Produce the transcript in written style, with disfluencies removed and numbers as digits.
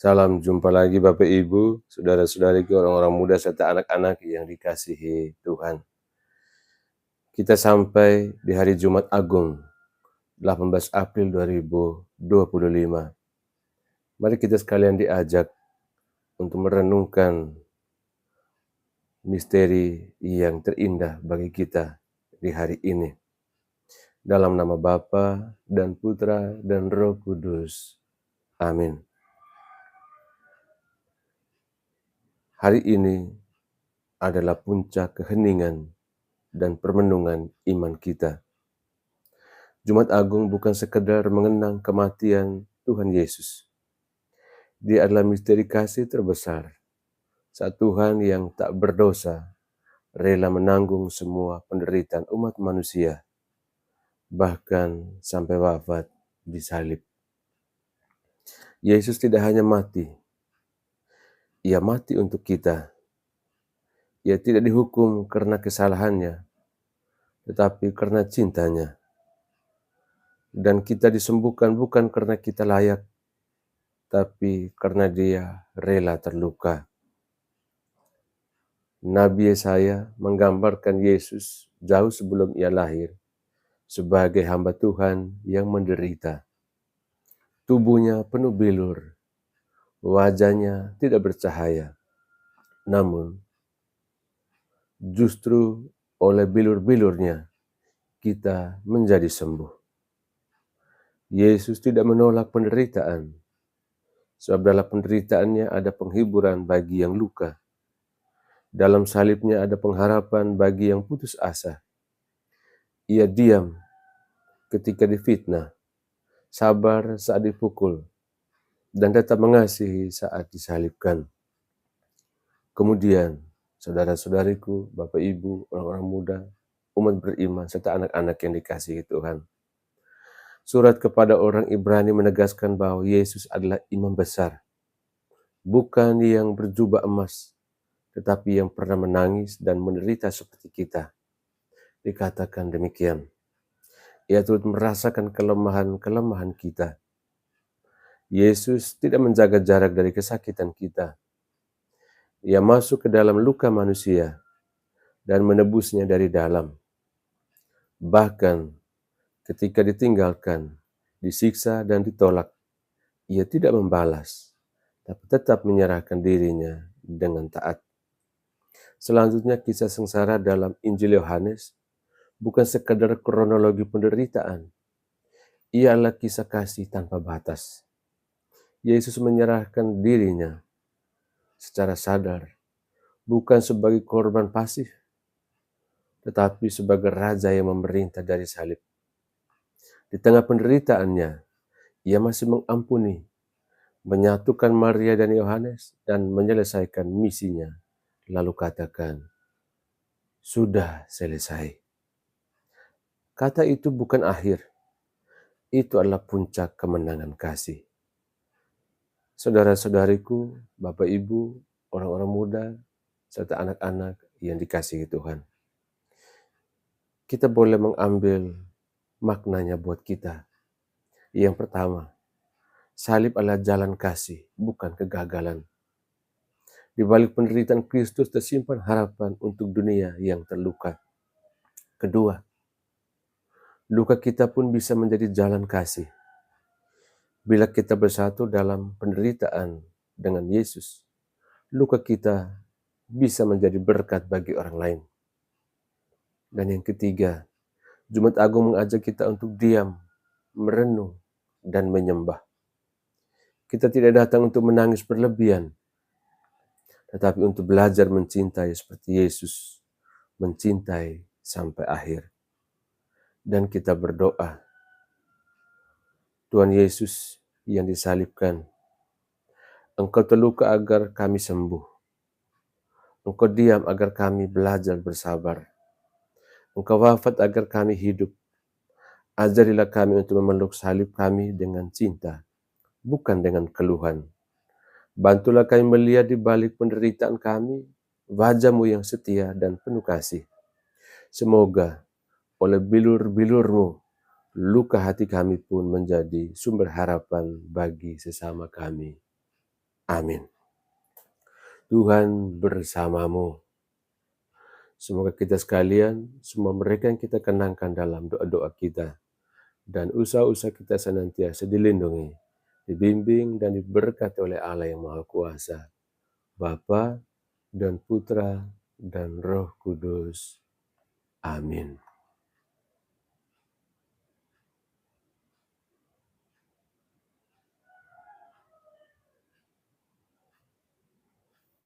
Salam jumpa lagi Bapak Ibu, saudara-saudariku, orang-orang muda serta anak-anak yang dikasihi Tuhan. Kita sampai di hari Jumat Agung, 18 April 2025. Mari kita sekalian diajak untuk merenungkan misteri yang terindah bagi kita di hari ini. Dalam nama Bapa dan Putra dan Roh Kudus. Amin. Hari ini adalah puncak keheningan dan permenungan iman kita. Jumat Agung bukan sekedar mengenang kematian Tuhan Yesus. Dia adalah misteri kasih terbesar, saat Tuhan yang tak berdosa rela menanggung semua penderitaan umat manusia, bahkan sampai wafat di salib. Yesus tidak hanya mati, Ia mati untuk kita. Ia tidak dihukum karena kesalahannya, tetapi karena cintanya. Dan kita disembuhkan bukan karena kita layak, tapi karena Dia rela terluka. Nabi Yesaya menggambarkan Yesus jauh sebelum Ia lahir sebagai hamba Tuhan yang menderita. Tubuhnya penuh bilur, wajahnya tidak bercahaya. Namun, justru oleh bilur-bilurnya kita menjadi sembuh. Yesus tidak menolak penderitaan, sebab dalam penderitaannya ada penghiburan bagi yang luka. Dalam salibnya ada pengharapan bagi yang putus asa. Ia diam ketika difitnah, sabar saat dipukul, dan tetap mengasihi saat disalibkan. Kemudian, saudara-saudariku, Bapak Ibu, orang-orang muda, umat beriman, serta anak-anak yang dikasihi Tuhan. Surat kepada orang Ibrani menegaskan bahwa Yesus adalah imam besar, bukan yang berjubah emas, tetapi yang pernah menangis dan menderita seperti kita. Dikatakan demikian. Ia turut merasakan kelemahan-kelemahan kita. Yesus tidak menjaga jarak dari kesakitan kita. Ia masuk ke dalam luka manusia dan menebusnya dari dalam. Bahkan ketika ditinggalkan, disiksa dan ditolak, Ia tidak membalas, tapi tetap menyerahkan dirinya dengan taat. Selanjutnya kisah sengsara dalam Injil Yohanes bukan sekadar kronologi penderitaan. Ia adalah kisah kasih tanpa batas. Yesus menyerahkan dirinya secara sadar, bukan sebagai korban pasif, tetapi sebagai raja yang memerintah dari salib. Di tengah penderitaannya, Ia masih mengampuni, menyatukan Maria dan Yohanes, dan menyelesaikan misinya. Lalu katakan, sudah selesai. Kata itu bukan akhir, itu adalah puncak kemenangan kasih. Saudara-saudariku, Bapak Ibu, orang-orang muda, serta anak-anak yang dikasihi Tuhan. Kita boleh mengambil maknanya buat kita. Yang pertama, salib adalah jalan kasih, bukan kegagalan. Di balik penderitaan Kristus tersimpan harapan untuk dunia yang terluka. Kedua, luka kita pun bisa menjadi jalan kasih. Bila kita bersatu dalam penderitaan dengan Yesus, luka kita bisa menjadi berkat bagi orang lain. Dan yang ketiga, Jumat Agung mengajak kita untuk diam, merenung, dan menyembah. Kita tidak datang untuk menangis berlebihan, tetapi untuk belajar mencintai seperti Yesus mencintai sampai akhir. Dan kita berdoa, Tuhan Yesus yang disalibkan, Engkau terluka agar kami sembuh. Engkau diam agar kami belajar bersabar. Engkau wafat agar kami hidup. Ajarilah kami untuk memeluk salib kami dengan cinta, bukan dengan keluhan. Bantulah kami melihat di balik penderitaan kami, wajah-Mu yang setia dan penuh kasih. Semoga oleh bilur-bilur-Mu, luka hati kami pun menjadi sumber harapan bagi sesama kami. Amin. Tuhan bersamamu. Semoga kita sekalian, semua mereka yang kita kenangkan dalam doa-doa kita, dan usaha-usaha kita senantiasa dilindungi, dibimbing, dan diberkati oleh Allah yang Maha Kuasa, Bapa dan Putra dan Roh Kudus. Amin.